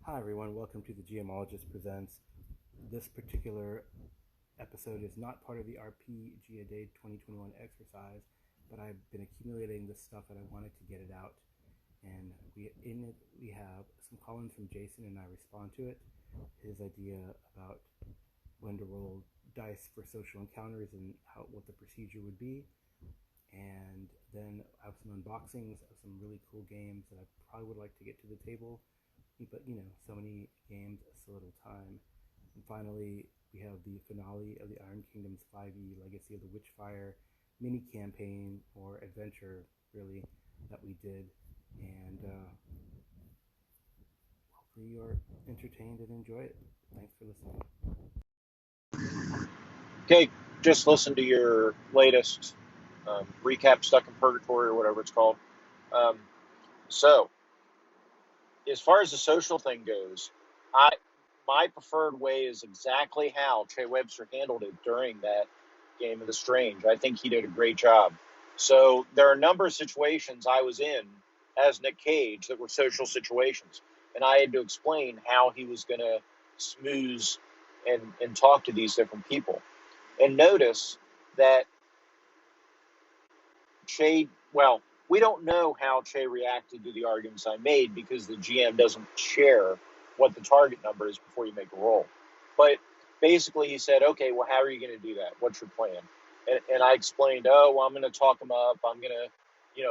Hi everyone, welcome to the GMologist Presents. This particular episode is not part of the RPG A Day 2021 exercise, but I've been accumulating this stuff and I wanted to get it out. And in it we have some comments from Jason, and I respond to it. His idea about when to roll dice for social encounters and what the procedure would be. And then I have some unboxings of some really cool games that I probably would like to get to the table. But so many games, so little time. And finally, we have the finale of the Iron Kingdom's 5e Legacy of the Witchfire mini campaign or adventure, really, that we did. And hopefully you're entertained and enjoy it. Thanks for listening. Okay, just listen to your latest recap, Stuck in Purgatory, or whatever it's called. So, as far as the social thing goes, my preferred way is exactly how Trey Webster handled it during that Game of the Strange. I think he did a great job. So there are a number of situations I was in as Nick Cage that were social situations, and I had to explain how he was going to smooth and talk to these different people. And notice that Che, well, we don't know how Che reacted to the arguments I made because the GM doesn't share what the target number is before you make a roll. But basically he said, okay, well, how are you going to do that? What's your plan? And I explained, I'm going to talk him up. I'm going to,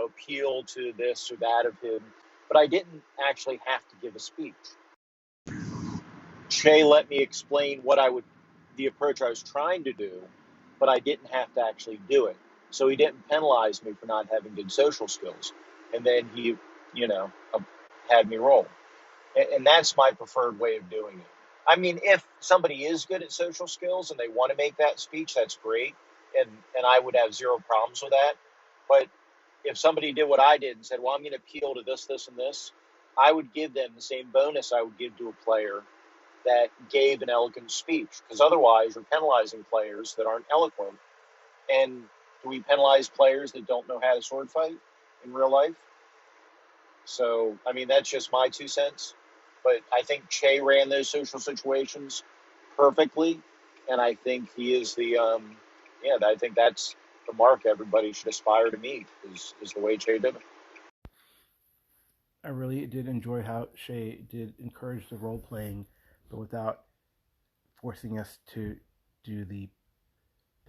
appeal to this or that of him. But I didn't actually have to give a speech. Che let me explain the approach I was trying to do, but I didn't have to actually do it. So he didn't penalize me for not having good social skills. And then he, had me roll. And that's my preferred way of doing it. I mean, if somebody is good at social skills and they want to make that speech, that's great. And I would have zero problems with that. But if somebody did what I did and said, well, I'm going to appeal to this, this, and this, I would give them the same bonus I would give to a player that gave an eloquent speech. Because otherwise, you're penalizing players that aren't eloquent. And do we penalize players that don't know how to sword fight in real life? So, I mean, that's just my 2 cents. But I think Che ran those social situations perfectly. And I think he is I think that's the mark everybody should aspire to meet, is the way Che did it. I really did enjoy how Che did encourage the role playing, but without forcing us to do the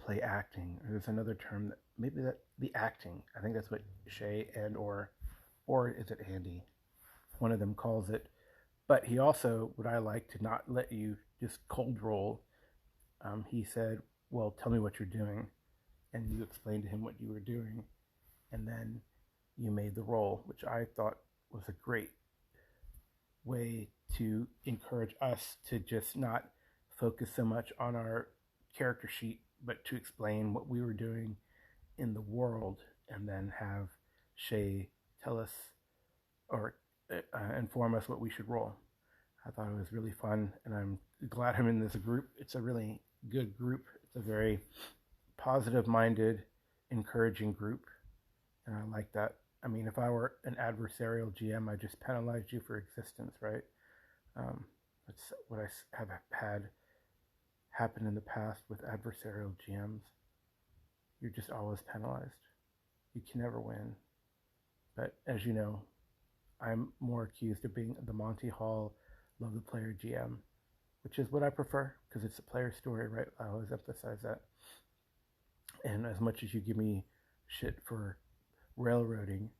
play acting. There's another term that maybe that the acting. I think that's what Che and or is it Andy? One of them calls it. But he also would I like to not let you just cold roll. He said, "Well, tell me what you're doing," and you explained to him what you were doing, and then you made the roll, which I thought was a great way to encourage us to just not focus so much on our character sheet, but to explain what we were doing in the world, and then have Che tell us or inform us what we should roll. I thought it was really fun, and I'm glad I'm in this group. It's a really good group. It's a very positive-minded, encouraging group, and I like that. I mean, if I were an adversarial GM, I just penalized you for existence, right? That's what I have had happen in the past with adversarial GMs. You're just always penalized. You can never win. But as you know, I'm more accused of being the Monty Hall love the player GM, which is what I prefer because it's a player story, right? I always emphasize that. And as much as you give me shit for railroading,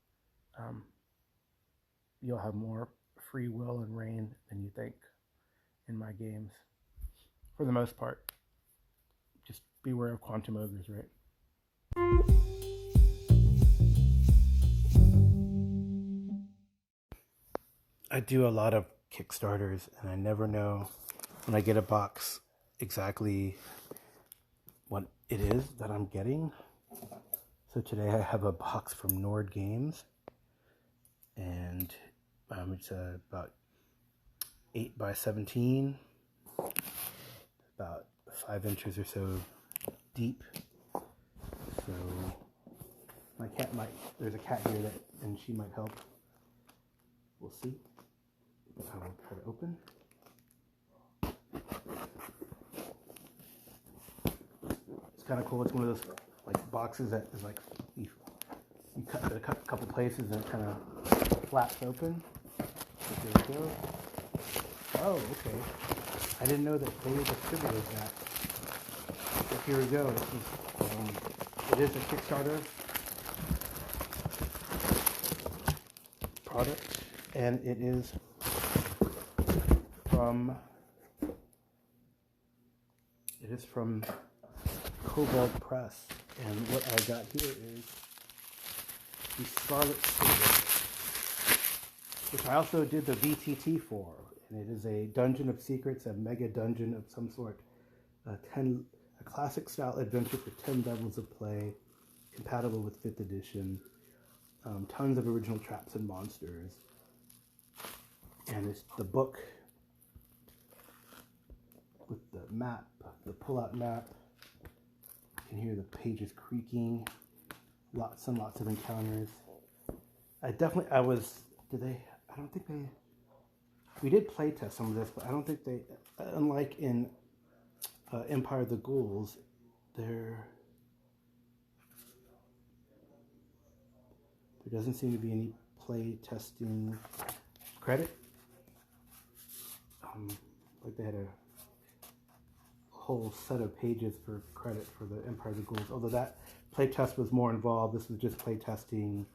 you'll have more free will and reign than you think in my games. For the most part. Just beware of quantum ogres, right? I do a lot of Kickstarters, and I never know when I get a box exactly what it is that I'm getting. So today I have a box from Nord Games, and it's about 8 by 17, about 5 inches or so deep. So my cat there's a cat here and she might help. We'll see. I I'll try to open. It's kind of cool. It's one of those like boxes that is like you cut it a couple places and it kind of flaps open. There we go. Oh, okay. I didn't know that they distributed that. So here we go. It is a Kickstarter product, and it is from Cobalt Press. And what I got here is the Scarlet Citadel, which I also did the VTT for. And it is a Dungeon of Secrets, a mega dungeon of some sort. A classic style adventure for 10 levels of play, compatible with 5th edition. Tons of original traps and monsters. And it's the book with the map, the pull-out map. You can hear the pages creaking. Lots and lots of encounters. We did play test some of this, but I don't think they, unlike in Empire of the Ghouls, there doesn't seem to be any play testing credit. Like they had a whole set of pages for credit for the Empire of the Ghouls, although that play test was more involved. This was just play testing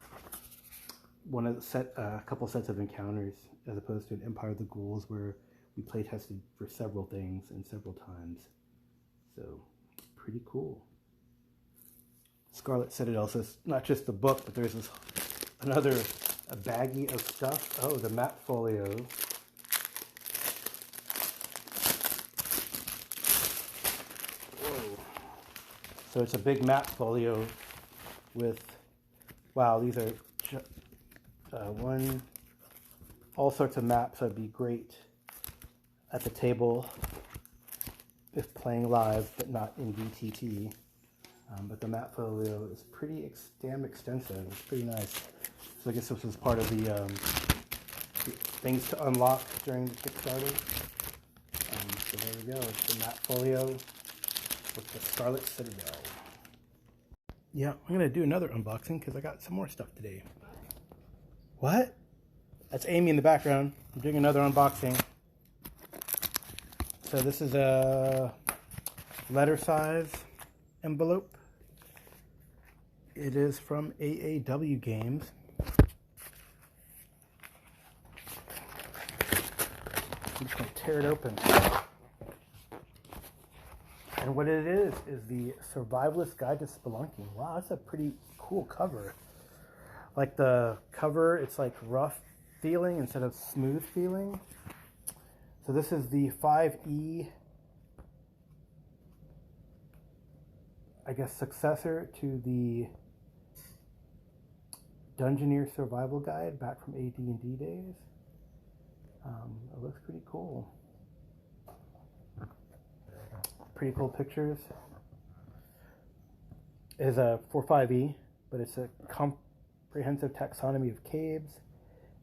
a couple sets of encounters, as opposed to an Empire of the Ghouls where we play tested for several things and several times. So, pretty cool. Scarlet Citadel says not just the book, but there's a baggie of stuff. Oh, the map folio. Whoa. So it's a big map folio with, wow, these are all sorts of maps. That'd be great at the table if playing live, but not in VTT. But the map folio is pretty damn extensive. It's pretty nice. So I guess this was part of the things to unlock during the Kickstarter. So there we go. It's the map folio with the Scarlet Citadel. Yeah, I'm going to do another unboxing because I got some more stuff today. What? That's Amy in the background. I'm doing another unboxing. So this is a letter size envelope. It is from AAW Games. I'm just going to tear it open. And what it is the Survivalist Guide to Spelunking. Wow, that's a pretty cool cover. Like the cover, it's like rough feeling instead of smooth feeling. So this is the 5E, I guess, successor to the Dungeoneer Survival Guide back from AD&D days. It looks pretty cool. Pretty cool pictures. It is for 5E, but it's a comprehensive taxonomy of caves,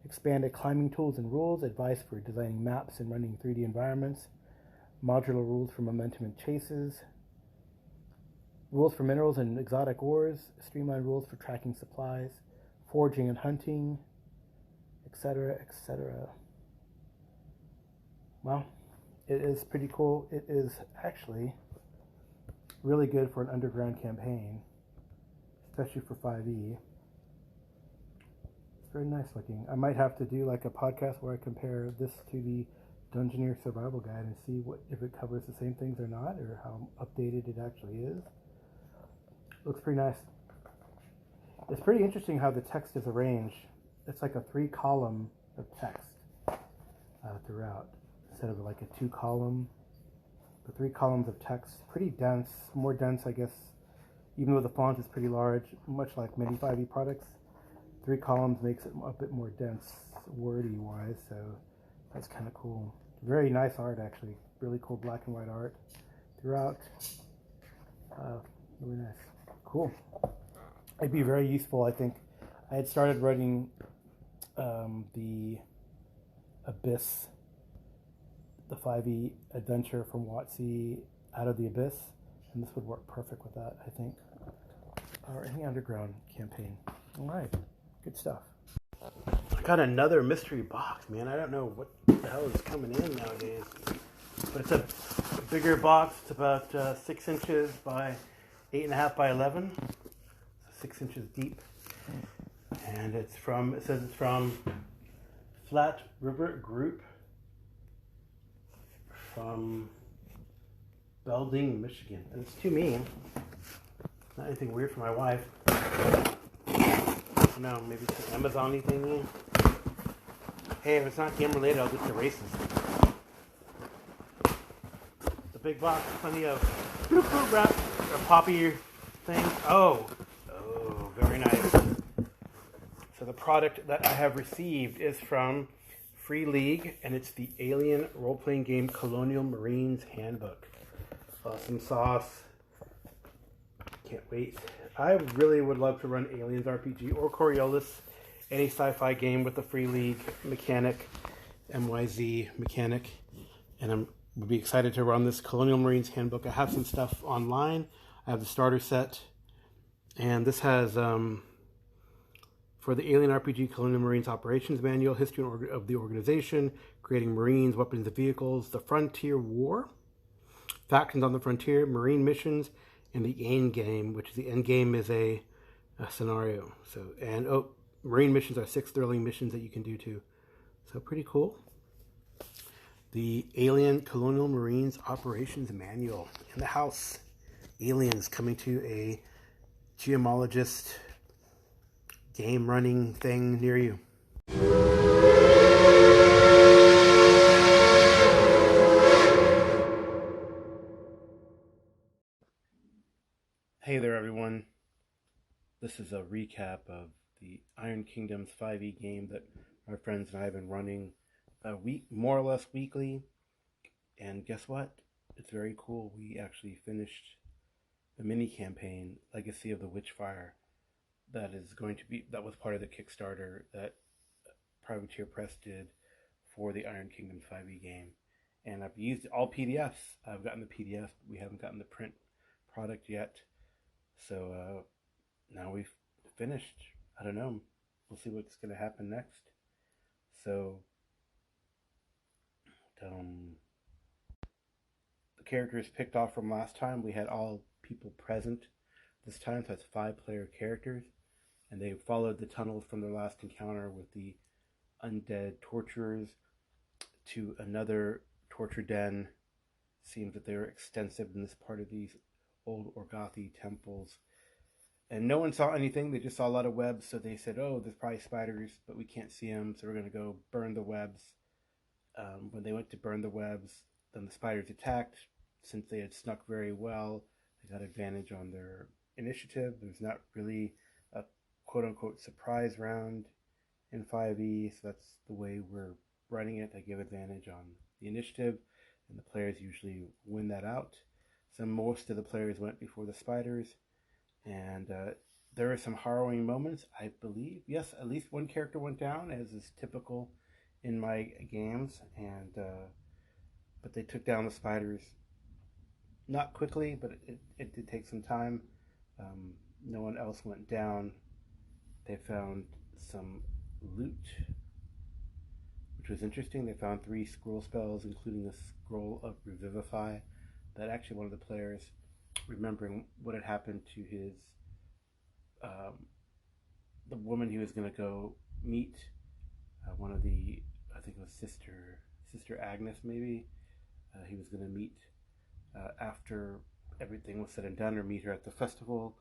expanded climbing tools and rules, advice for designing maps and running 3D environments, modular rules for momentum and chases, rules for minerals and exotic ores, streamlined rules for tracking supplies, foraging and hunting, etc., etc. Well, it is pretty cool. It is actually really good for an underground campaign, especially for 5E. It's very nice looking. I might have to do like a podcast where I compare this to the Dungeoneer Survival Guide and see if it covers the same things or not, or how updated it actually is. Looks pretty nice. It's pretty interesting how the text is arranged. It's like a 3-column of text throughout, instead of like a 2-column. The 3 columns of text, pretty dense, more dense, I guess, even though the font is pretty large, much like many 5e products. 3 columns makes it a bit more dense, wordy-wise, so that's kind of cool. Very nice art, actually. Really cool black and white art throughout. Really nice. Cool. It'd be very useful, I think. I had started writing the Abyss the 5e adventure from WotC Out of the Abyss, and this would work perfect with that, I think. Or any underground campaign. All right, good stuff. I got another mystery box, man. I don't know what the hell is coming in nowadays, but it's a bigger box. It's about 6 inches by 8.5 by 11, so 6 inches deep, and it says it's from Flat River Group from Belding, Michigan. And it's to me. Not anything weird for my wife. No, maybe it's an Amazon-y thingy. Hey, if it's not game related, I'll just erase this. The big box, plenty of bloop bloop wrap or poppy things. Oh, very nice. So the product that I have received is from Free League, and it's the Alien role-playing game Colonial Marines Handbook. Awesome sauce. Can't wait. I really would love to run Aliens RPG or Coriolis, any sci-fi game with the Free League mechanic, MYZ mechanic, and I would be excited to run this Colonial Marines Handbook. I have some stuff online. I have the starter set, and this has for the Alien RPG Colonial Marines Operations Manual, history of the organization, creating Marines, weapons and vehicles, the Frontier War, factions on the frontier, Marine missions, and the end game, which the end game is a scenario. So, and Marine missions are 6 thrilling missions that you can do too. So pretty cool. The Alien Colonial Marines Operations Manual in the house. Aliens coming to a GMologist game running thing near you. Hey there, everyone. This is a recap of the Iron Kingdoms 5e game that my friends and I have been running more or less weekly. And guess what? It's very cool. We actually finished the mini campaign, Legacy of the Witchfire, that was part of the Kickstarter that Privateer Press did for the Iron Kingdoms 5e game. And I've used all PDFs. I've gotten the PDF. We haven't gotten the print product yet. So now we've finished. I don't know. We'll see what's going to happen next. So the characters picked off from last time, we had all people present this time. So it's 5-player characters. And they followed the tunnels from their last encounter with the undead torturers to another torture den. Seems that they're extensive in this part of these old Orgothi temples. And no one saw anything. They just saw a lot of webs. So they said, oh, there's probably spiders, but we can't see them. So we're going to go burn the webs. When they went to burn the webs, then the spiders attacked. Since they had snuck very well, they got advantage on their initiative. There's not really a quote-unquote surprise round in 5e. So that's the way we're running it. I give advantage on the initiative, and the players usually win that out. So most of the players went before the spiders, and there were some harrowing moments, I believe. Yes, at least one character went down, as is typical in my games, and but they took down the spiders not quickly, but it did take some time. No one else went down. They found some loot, which was interesting. They found 3 scroll spells, including the Scroll of Revivify, that actually one of the players, remembering what had happened to his the woman he was going to go meet, one of the, I think it was Sister Agnes maybe, he was going to meet after everything was said and done, or meet her at the festival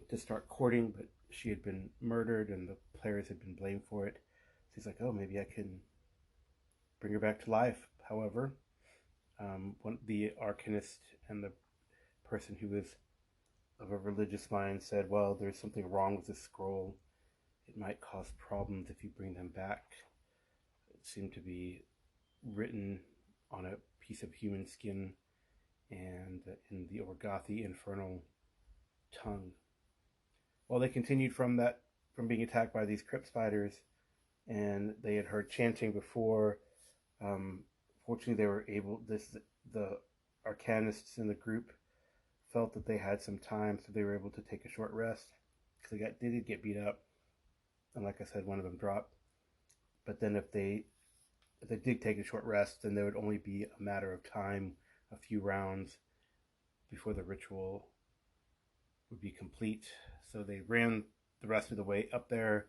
to start courting, but she had been murdered and the players had been blamed for it. So he's like, oh, maybe I can bring her back to life. However, the arcanist and the person who was of a religious mind said, well, there's something wrong with this scroll. It might cause problems if you bring them back. It seemed to be written on a piece of human skin and in the Orgothi infernal tongue. Well, they continued from being attacked by these crypt spiders, and they had heard chanting before fortunately they were able. The arcanists in the group felt that they had some time, so they were able to take a short rest because they did get beat up, and like I said, one of them dropped. But then if they did take a short rest, then there would only be a matter of time, a few rounds before the ritual would be complete. So they ran the rest of the way up there.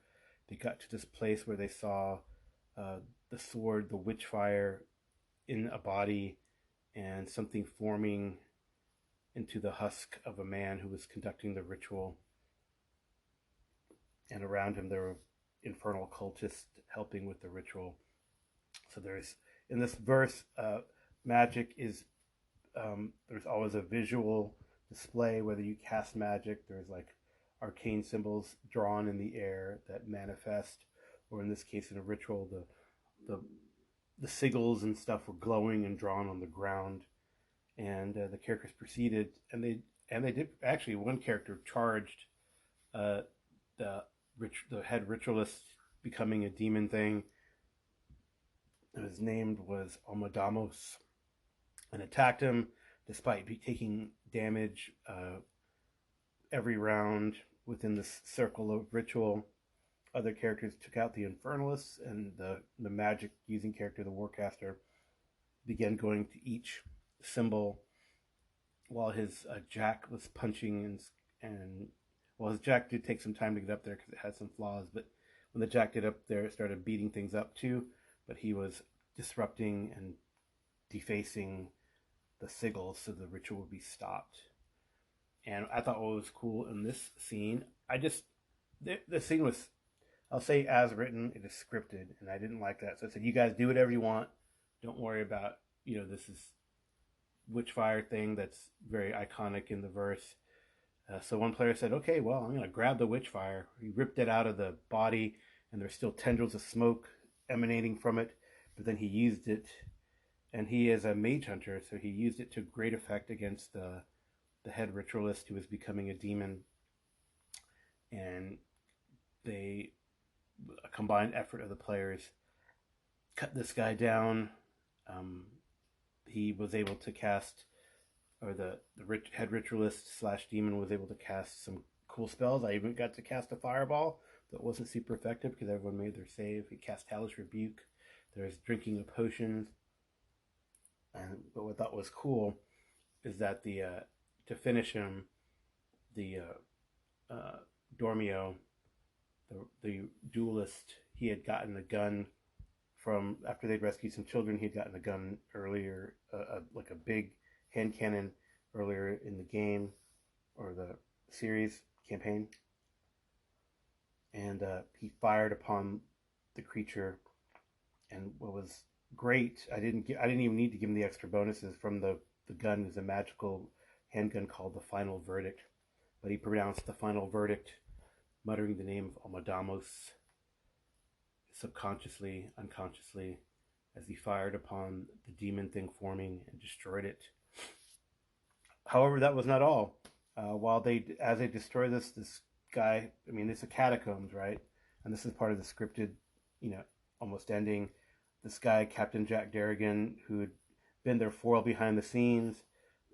They got to this place where they saw the sword, the Witchfire, in a body and something forming into the husk of a man who was conducting the ritual. And around him there were infernal cultists helping with the ritual. So there's, in this verse, magic is, there's always a visual display, whether you cast magic, there's like arcane symbols drawn in the air that manifest, or in this case in a ritual, the sigils and stuff were glowing and drawn on the ground, and the characters proceeded, and they did actually. One character charged uh, the the head ritualist becoming a demon thing. His name was Omodamos, and attacked him despite taking damage every round within this circle of ritual. Other characters took out the Infernalists, and the magic using character, the Warcaster, began going to each symbol while his Jack was punching, and well, his Jack did take some time to get up there because it had some flaws, but when the Jack did up there, it started beating things up too, but he was disrupting and defacing the sigils so the ritual would be stopped. And I thought what was cool in this scene, the scene was, I'll say as written, it is scripted, and I didn't like that. So I said, you guys do whatever you want. Don't worry about, this is Witchfire thing that's very iconic in the verse. So one player said, okay, well, I'm going to grab the Witchfire. He ripped it out of the body, and there's still tendrils of smoke emanating from it, but then he used it, and he is a mage hunter, so he used it to great effect against the head ritualist who was becoming a demon. And a combined effort of the players cut this guy down. He was able to cast, or the head ritualist slash demon was able to cast some cool spells. I even got to cast a fireball that wasn't super effective because everyone made their save. He cast Hellish Rebuke. There's drinking of potions. But what I thought was cool is that to finish him, the Dormio, the duelist, he had gotten a gun from, after they'd rescued some children, he'd gotten a gun earlier, like a big hand cannon earlier in the game, or the series campaign. And he fired upon the creature, and what was great, I didn't even need to give him the extra bonuses from the gun. Is a magical handgun called the Final Verdict, but he pronounced the Final Verdict muttering the name of Omodamos subconsciously, unconsciously, as he fired upon the demon thing forming and destroyed it. However, that was not all. As they destroy this guy, I mean, it's a catacombs, right? And this is part of the scripted, almost ending. This guy, Captain Jack Darrigan, who had been their foil behind the scenes,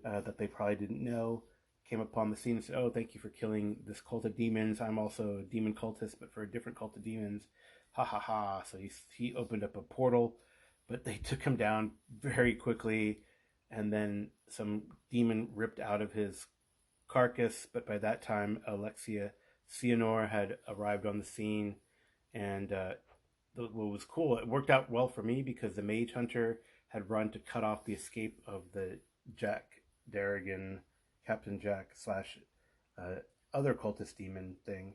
that they probably didn't know, came upon the scene and said, oh, thank you for killing this cult of demons. I'm also a demon cultist, but for a different cult of demons. Ha ha ha. So he opened up a portal, but they took him down very quickly, and then some demon ripped out of his carcass. But by that time, Alexia Cianor had arrived on the scene, and what was cool, it worked out well for me because the mage hunter had run to cut off the escape of the Jack Darrigan, Captain Jack slash other cultist demon thing,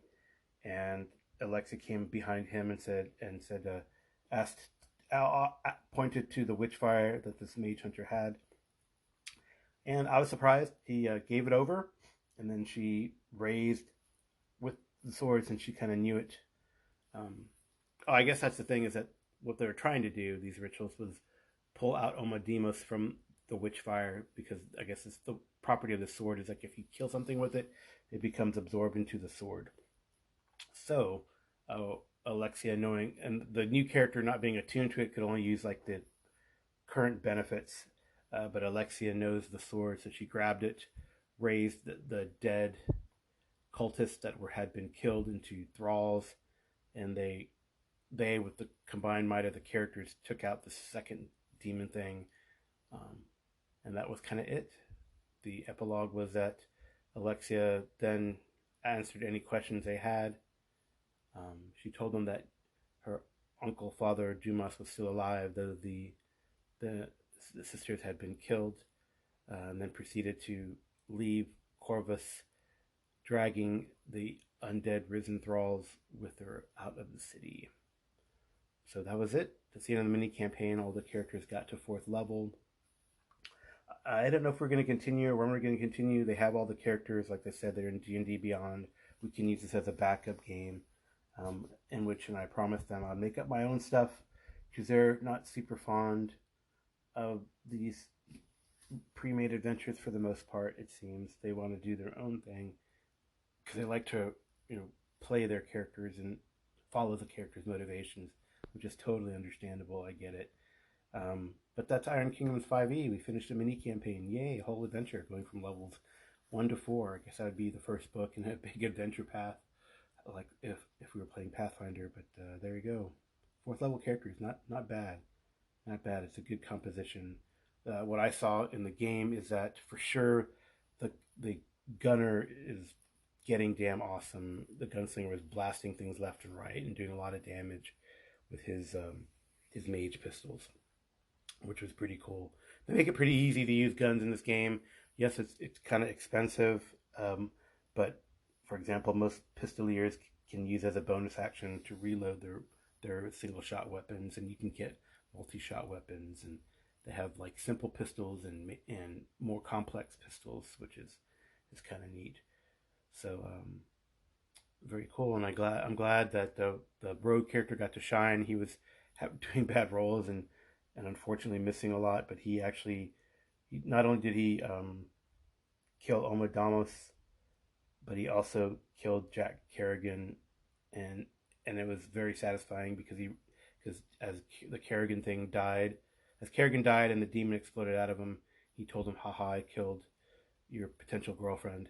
and Alexia came behind him and pointed to the Witchfire that this mage hunter had, and I was surprised. He gave it over, and then she raised with the swords, and she kind of knew it. I guess that's the thing, is that what they were trying to do, these rituals, was pull out Omodemos from the Witchfire, because I guess it's the property of the sword is like if you kill something with it, it becomes absorbed into the sword. So Alexia, knowing, and the new character not being attuned to it, could only use like the current benefits, but Alexia knows the sword, so she grabbed it, raised the dead cultists that had been killed into thralls, and they with the combined might of the characters took out the second demon thing, and that was kind of it. The epilogue was that Alexia then answered any questions they had. She told them that her uncle, Father Dumas, was still alive, though the sisters had been killed, and then proceeded to leave Corvus, dragging the undead risen thralls with her out of the city. So that was it. That's the end of the mini campaign. All the characters got to 4th level. I don't know if we're going to continue or when we're going to continue. They have all the characters, like I said, they're in D&D Beyond. We can use this as a backup game, in which, and I promised them I'll make up my own stuff, because they're not super fond of these pre-made adventures for the most part. It seems they want to do their own thing because they like to, play their characters and follow the characters' motivations, which is totally understandable. I get it. But that's Iron Kingdoms 5e. We finished a mini campaign. Yay, a whole adventure going from levels 1 to 4. I guess that would be the first book in a big adventure path, like if we were playing Pathfinder. But there you go. 4th level characters, not bad. Not bad. It's a good composition. What I saw in the game is that for sure the gunner is getting damn awesome. The gunslinger was blasting things left and right and doing a lot of damage with his mage pistols, which was pretty cool. They make it pretty easy to use guns in this game. Yes, it's kind of expensive, but for example, most pistoliers can use as a bonus action to reload their single shot weapons, and you can get multi-shot weapons, and they have like simple pistols and more complex pistols, which is kind of neat. So very cool, and I'm glad that the rogue character got to shine. He was doing bad roles and unfortunately missing a lot, but he not only did he kill Omodamos, but he also killed Jack Kerrigan, and it was very satisfying because as the Kerrigan thing died, as Kerrigan died and the demon exploded out of him, he told him, "Haha, I killed your potential girlfriend."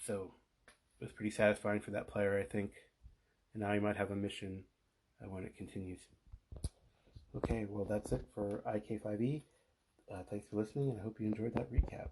So it was pretty satisfying for that player, I think. And now he might have a mission when it continues. Okay, well that's it for IK5E. Thanks for listening, and I hope you enjoyed that recap.